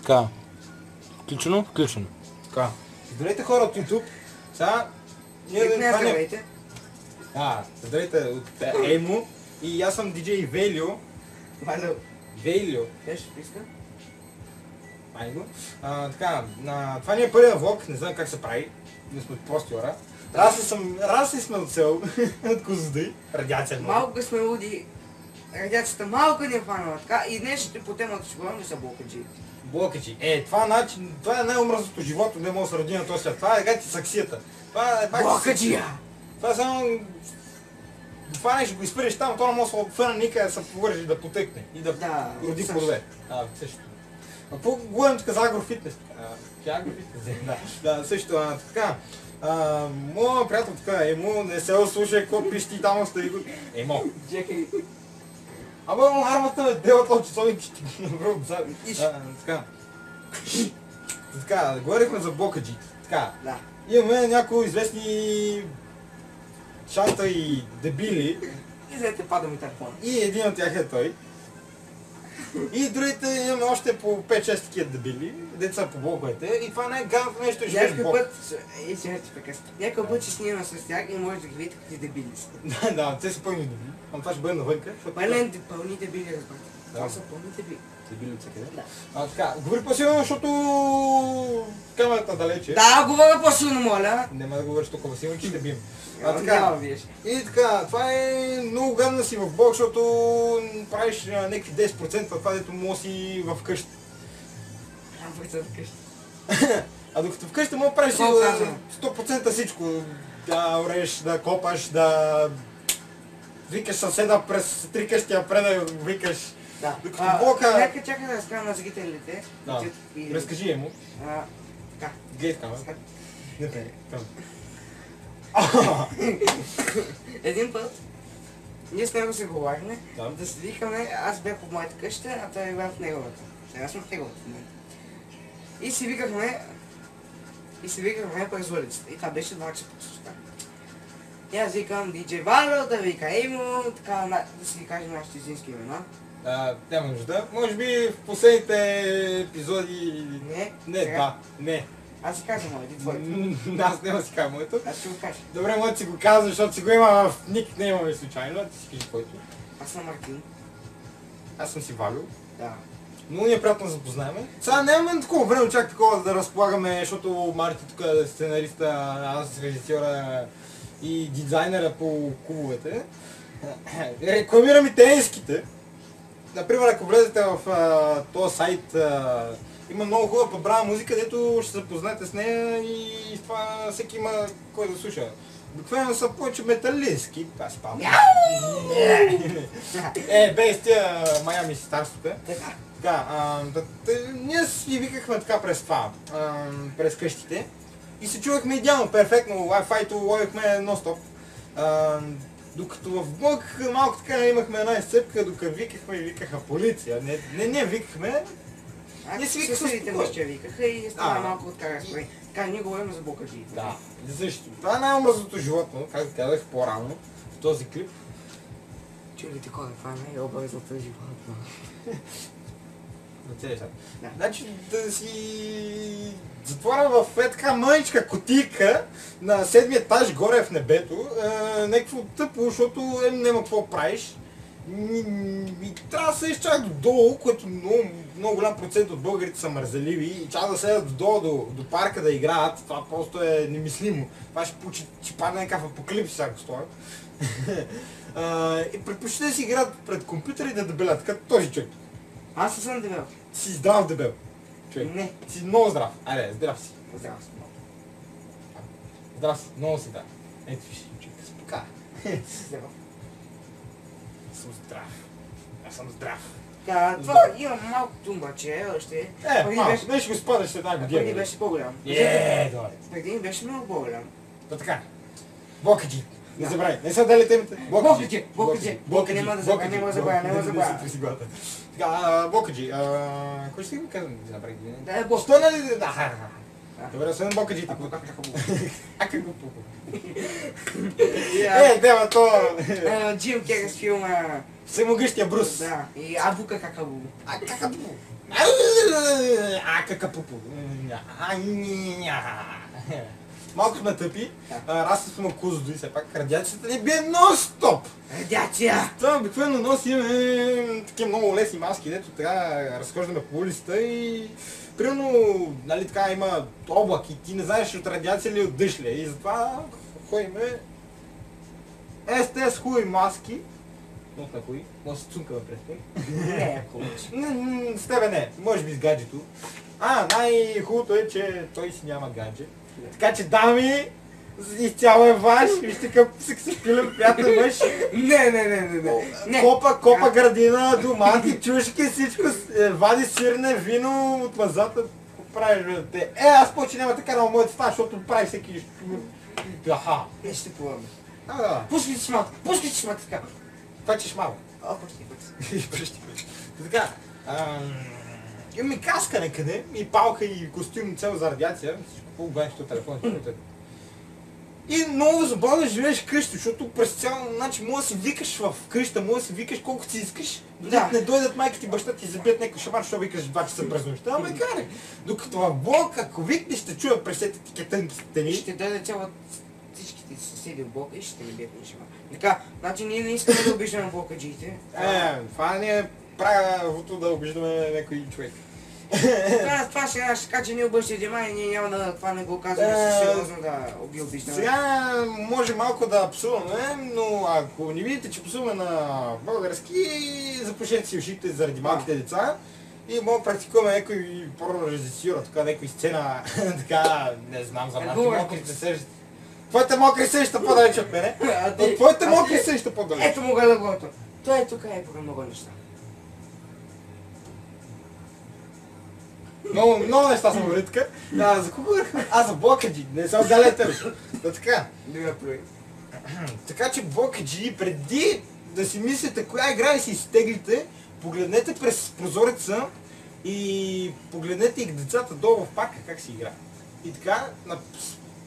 Така. Включено? Включено. Така. Здравейте хора от YouTube. Сега... Здравейте. Здравейте от Еймо. И аз съм диджей Вейлио. Валю. Вейлио. Беше писка? Айго. Така, това не е първият влог, не знам как се прави. Ние сме прости хора. Расли сме от село, от Козлодуй. Радиация. Малко сме луди. Радиацията малко ни е фанала. Така и днес ще по темата ще говорим да са блокаджи. Блокаджи. Това е най-омръзното живото, не мога да се роди на този свят. Това е гати саксията. Блокаджия! Това е само... Фанеш го изпъриш там, то не може да се фъна никъде да се повържи, да потъкне и да роди плодове. Също. По-говорим тук за агрофитнес. Агрофитнес? Да, също така. Моя приятел така, Емо, не се слушай, какво пишти там остави го. Емо. Чекай. Абе, армата ме делат от часовник, ще ти направо отзади. Така, говорихме за блокаджи. Така, имаме някои известни шанта и дебили. И заете пада ми телефона. И един от тях е той. И другите имаме още по 5-6 такива дебили, деца по блоковете. И това най-гадното нещо е живееш блок. Някой път ще снимаме с тях и може да ги видите какви дебили са. Да, те са пълни дебили. Но това ще бъде навънка. Пълни дебили, разбрате. Това са пълни дебили. Дебили от всекъде? Да. Така, говори по-силно, защото камерата далече. Да, говоря по-силно, моля. Няма да говориш толкова силно, че ще бием. И така, това е много гадно да си в блок, защото правиш някакви 10% от това, дето може си в къща. А докато в къща може да правиш 100% всичко. Да ореш, да копаш, да викаш съседа през 3 къщи напред да викаш. Докато блока... Чакай да разкажа на зрителите. Разкажи му. Така. Гледай там. Не прави. Един път ние с него се говорихме да се викаме, аз бях в моята къща, а той бях в неговата. Сега сме в неговата в момента. И си викахме през улицата. И това беше 2 часа по сутринта. И аз викам диджей Валю, да вика Еймо, така да си кажем нашите истински имена. Няма нужда. Може би в последните епизоди... Не. Аз си казвам моето, твоето. Аз няма да си кажа моето. Аз ще го кажа. Добре, моето си го казвам, защото си го има в ник, не имаме случайно. Ти си кажи твоето. Аз съм Мартин. Аз съм си Валю. Да. Много ни е приятно да запознаем. Сега нямаме такова време чак такова да разполагаме, защото Марти тук е сценариста, аз режисьора и дизайнера по клубовете. Рекламирам и тениските. Например, ако влезете в този сайт, има много хубава подбрана музика, дето ще се запознаете с нея и това всеки има кой да слуша. Обикновено са повече металистки, това си пам. Без тия Майами си старствата. Така, ние си викахме така през това, през къщите и се чувахме идеално, перфектно, Wi-Fi-то ловихме нон-стоп. Докато в блок малко така имахме една изцепка, докато викахме и викаха полиция. Не викахме. Ние си викахме съседите му ще викаха и стана малко от кара спори. Така, ние говорим за блокаджи. Да, защо? Това е най-омръзното животно, както казах по-рано в този клип. Чули такова, това е най-омръзното животно. Значи да си затворя в така мъничка кутийка на 7-ми етаж горе в небето, някакво тъпо, защото няма какво правиш. И трябва да седиш чак додолу, което много голям процент от българите са мързеливи и чак да седят додолу до парка да играят, това просто е немислимо. Това ще падне някакъв апокалипсис, ако стоят. И предпочита да си играят пред компютъра и да дебелят, като този човек. Аз съм дебел. Си здрав дебел. Човек. Не. Си много здрав. Айде, здрав си. Здрав си. Здрав си, много си да. Ето виж, човек, спока. Здрав. Съм здрав. Аз съм здрав. Това имам малко тумбаче още. Беше го спадаш след една година. Преди беше по-голям. Добре. Преди беше много по-голям. Така. Блокаджи. Не забравяй, не са дали темите. Блокаджи. Няма да забравя. Така, блокаджи. Кой ще ти го казвам да направи? Да, е блок. Що нали? Добре, освен бокаджите. Акакапупу. Дева, то... Джим Керри с филма... Всемогъщия Брус. Да, и Абука Какабу. Акакапупу. Акакапупу. Малко сме тъпи, разсъсваме кузо и все пак радиацията ни бие нон-стоп! Радиация! Това обикновено носим такива много лесни маски, дето така разхождаме по улицата и примерно, нали така има облак и ти не знаеш от радиация ли от дъжд ли и затова ходиме СТС хубави маски. Много сме хубави, може да се цункаме през той. Не, хубаво. С тебе не, може би с гаджето. Най-хубавото е, че той си няма гадже. Така че дами, изцяло е ваш, вижте какъв сексапилен приятел мъж. Не. Копа градина, домати, чушки, всичко, вади сирене, вино от мазата. Правиш, бе, те. Аз повече няма така на моята стана, защото прави всеки... Аха. Не ще помогна. Да. Пускай ти шмат, така. Това че шмал. Пусти. Така. Имаме каска некъде, и палка, и костюм, цел за радиация. Всичко по-обачето телефон. И много забавно да живееш къщи, защото през цял начин може да си викаш в къща, може да си викаш колкото си искаш. Да. Не дойдат майките и баща ти забият някакъв шамар, защото викаш 2 часа през нощта, ама карай. Докато в блок, ако викнеш, ще чуя през тези тънки стени. Ще дойде цяло всичките съседи в блока и ще ни бият на шамар. Така, значи ние не искаме да обиждаме блокаджиите. Това не е правото да обиждаме някой човек. Това ще кажа, че ние обръщаме внимание и ние няма да това не го казваме сериозно да ги обиждаме. Сега може малко да псуваме, но ако не видите, че псуваме на български, запушете си ушите заради малките деца и мога да практикуваме някой порно-режисюра, така някой сцена, така, не знам, за нашите мокрите сеща. Твоите мокри сеща по-далеч от мене. Твоите мокри сеща по-далеч. Ето мога да го. Той е тук е по много неща. Много неща съм вритка. За кого говорихме? За блокаджи, не се отдаляйте ли. Така. Така че блокаджи, преди да си мислите коя игра си изтеглите, погледнете през прозореца и погледнете и децата долу в пака как си игра. И така,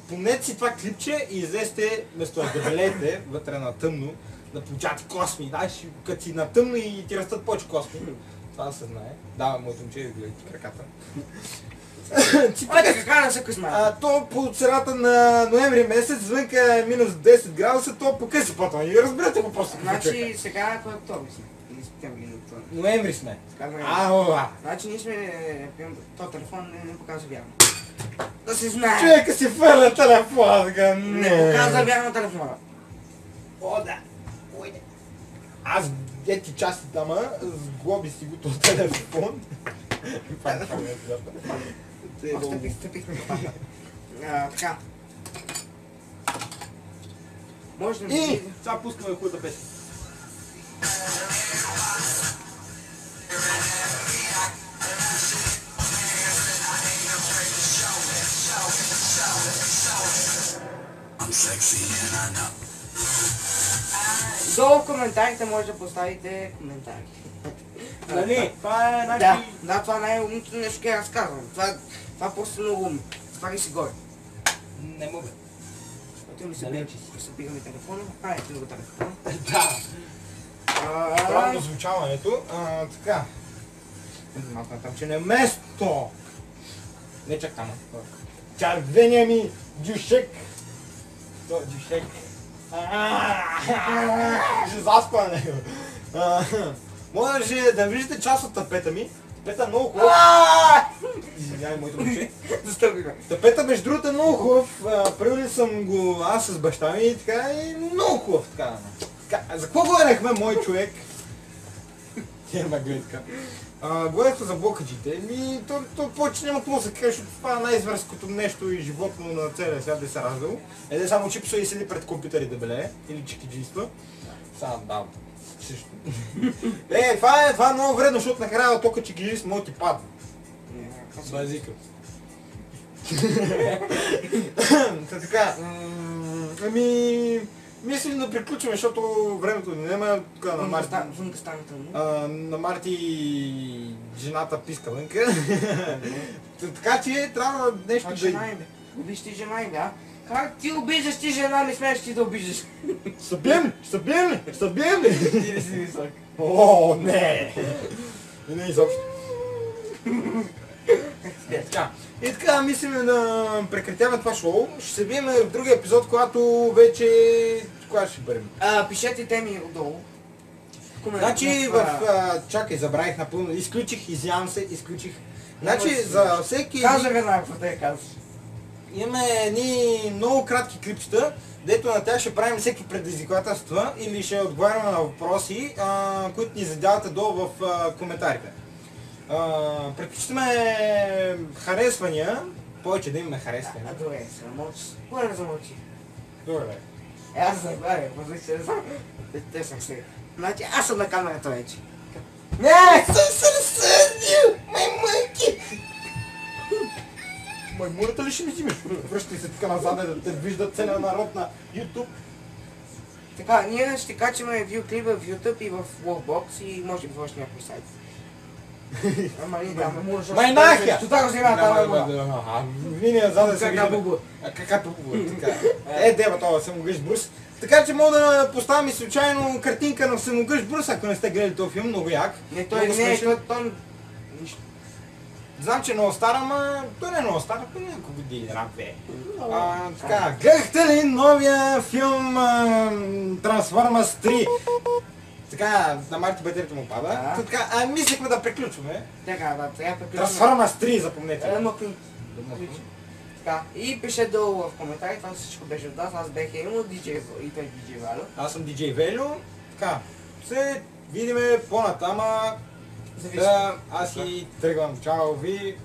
помнете си това клипче и излезте, вместо да дебелеете вътре на тъмно, да получавате косми, знаеш, като си на тъмно и ти растат повече косми. Това да се знае. Да, моето момче, гледайте краката. Ойте, кака не се късна. То по средата на ноември месец, звънка е минус 10 градуса, то по къси потом. И разберете го просто. Значи сега кой е октомври сме? Или септември? Ноември сме. Значи ние сме, то телефон не показва вярно. Да се знае. Човека си фърля телефона, така не показва вярно телефона. О, да. Аз ети части тама, сглоби си го този телефон. Стъпихме копата. Така. Може да и сега пускаме хубавата песен. Долу в коментарите може да поставите коментари. Нали? Това е начин... Да, това най-умното нещо, което разказвам. Това просто много умно. Свари си горе. Не мога. Ето ми събираме телефона. Ето го телефона. Да. Правилно звучаването. Така. Малко там, че не е место. Не чак там. Червения ми дюшек. Дюшек. Ще заспа на него. Може да виждате част от тапета ми. Тапета е много хубав. Извинявай, моето момче. Тапета между другото е много хубав. Правили съм го аз с баща ми и така и много хубав така. За какво говорихме, мой човек? Тема гледка. Говорихме за блокаджите. То повече няма какво да се каже, защото това е най-извърското нещо и животно на целия свят да се раздало. Еде само чипсо и седи пред компютъри да белее. Или чикиджийства. Само да. Също. Това е много вредно, защото накрая тока чикиджист може да ти падне. Базика. Така. Мислим да приключим, защото времето ни няма тук на Марти. Вънка стана тъмно. На Марти жената писка вънка. Така че трябва нещо да... Жена е, бе. Обиж ти жена е, бе, а? Как ти обиждаш ти жена, не смееш ти да обиждаш? Ще бием ли? Ти не си висок. О, не! Не изобщо. Така. И така, мислим да прекратяваме това шоу. Ще се видим в другия епизод, когато вече... Кога ще бъдем? Пишете теми отдолу. Значи чакай, забравих напълно. Извинявам се, изключих. Значи за всеки... Каза веднага, какво те казваш. Имаме едни много кратки клипчета, дето на тях ще правим всеки предизвикателства или ще отговаряме на въпроси, които ни задавате долу в коментарите. Предпочитаме харесвания, повече да имаме харесвания. Добре, се мълчи. Кой не замълчи? Добре. Аз забравя, позиция ще не знам. Те съм сега. Значи аз съм на камерата вече. Не! Съм се разсърдил! Маймънки! Маймурата ли ще ми взимеш? Връщай се тук назад, да те вижда целия народ на YouTube. Така, ние ще качваме видеоклипа в YouTube и в Wallbox и може би в още някой сайт. Ама ние там не можеш... Май нахя! Що така взема там Вини назад да се вижда. Какато бубу, така. Дева това Самогъщ Брус. Така че мога да поставим и случайно картинка на Самогъщ Брус, ако не сте гледали този филм, много як. Не, той не е, той... Знам, че е много стар, ама той не е много стар, а няколко години рак бе. Така, гледахте ли новия филм Transformers 3? Така, на Марти батерията му пада. Така, мислехме да приключваме. Така, да, сега приключваме. Transformers 3, запомнете. Така, и пише долу в коментари, това всичко беше от нас, аз бях Емо, диджей и той диджей Валю. Аз съм диджей Велю. Така, се видиме по-натама. Аз и тръгвам. Чао ви.